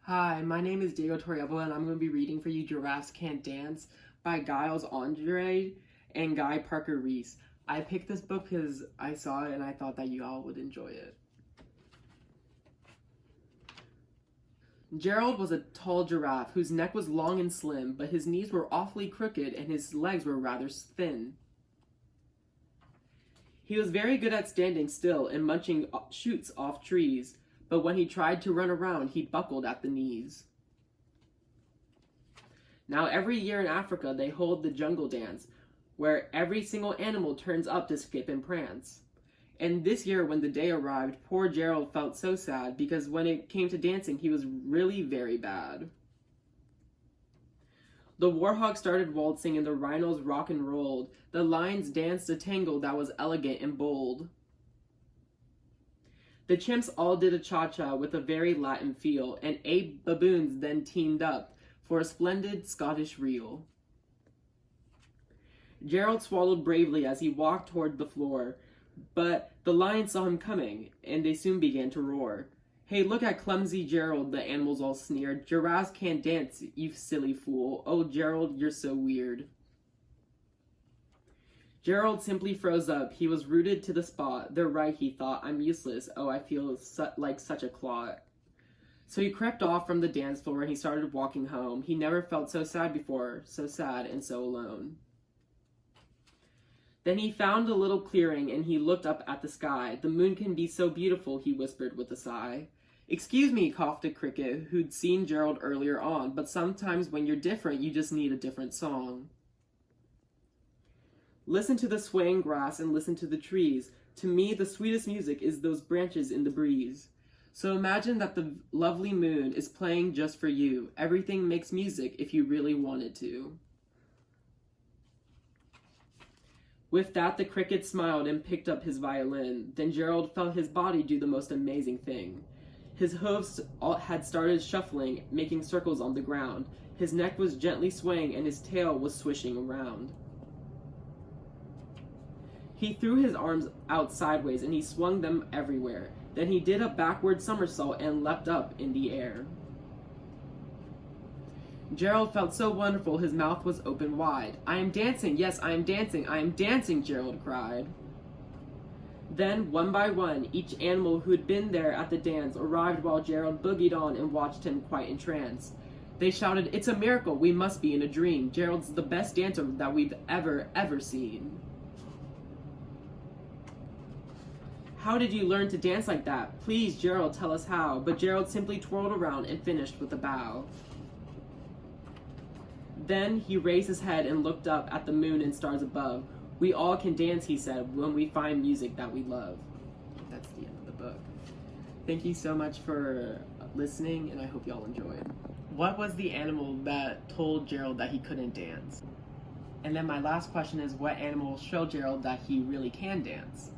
Hi, my name is Diego Torriello, and I'm going to be reading for you Giraffes Can't Dance by Giles, Andreae, and Guy Parker Reese. I picked this book because I saw it and I thought that you all would enjoy it. Gerald was a tall giraffe whose neck was long and slim, but his knees were awfully crooked and his legs were rather thin. He was very good at standing still and munching shoots off trees, but when he tried to run around, he buckled at the knees. Now every year in Africa they hold the jungle dance, where every single animal turns up to skip and prance. And this year when the day arrived, poor Gerald felt so sad because when it came to dancing he was really very bad. The warhawk started waltzing and the rhinos rock and rolled. The lions danced a tango that was elegant and bold. The chimps all did a cha-cha with a very Latin feel, and 8 baboons then teamed up for a splendid Scottish reel. Gerald swallowed bravely as he walked toward the floor, but the lions saw him coming, and they soon began to roar. "Hey, look at clumsy Gerald," the animals all sneered. "Giraffes can't dance, you silly fool. Oh, Gerald, you're so weird." Gerald simply froze up. He was rooted to the spot. "They're right," he thought. "I'm useless. Oh, I feel like such a clot." So he crept off from the dance floor and he started walking home. He never felt so sad before, so sad and so alone. Then he found a little clearing and he looked up at the sky. "The moon can be so beautiful," he whispered with a sigh. "Excuse me," coughed a cricket who'd seen Gerald earlier on, "but sometimes when you're different, you just need a different song. Listen to the swaying grass and listen to the trees. To me, the sweetest music is those branches in the breeze. So imagine that the lovely moon is playing just for you. Everything makes music if you really wanted to." With that, the cricket smiled and picked up his violin. Then Gerald felt his body do the most amazing thing. His hooves had started shuffling, making circles on the ground. His neck was gently swaying and his tail was swishing around. He threw his arms out sideways and he swung them everywhere. Then he did a backward somersault and leapt up in the air. Gerald felt so wonderful his mouth was open wide. "I am dancing, yes, I am dancing, I am dancing," Gerald cried. Then, one by one, each animal who had been there at the dance arrived while Gerald boogied on and watched him quite entranced. They shouted, "It's a miracle, we must be in a dream. Gerald's the best dancer that we've ever seen." "How did you learn to dance like that? Please, Gerald, tell us how." But Gerald simply twirled around and finished with a bow. Then he raised his head and looked up at the moon and stars above. "We all can dance," he said, "when we find music that we love." That's the end of the book. Thank you so much for listening, and I hope y'all enjoyed. What was the animal that told Gerald that he couldn't dance? And then my last question is, what animal showed Gerald that he really can dance?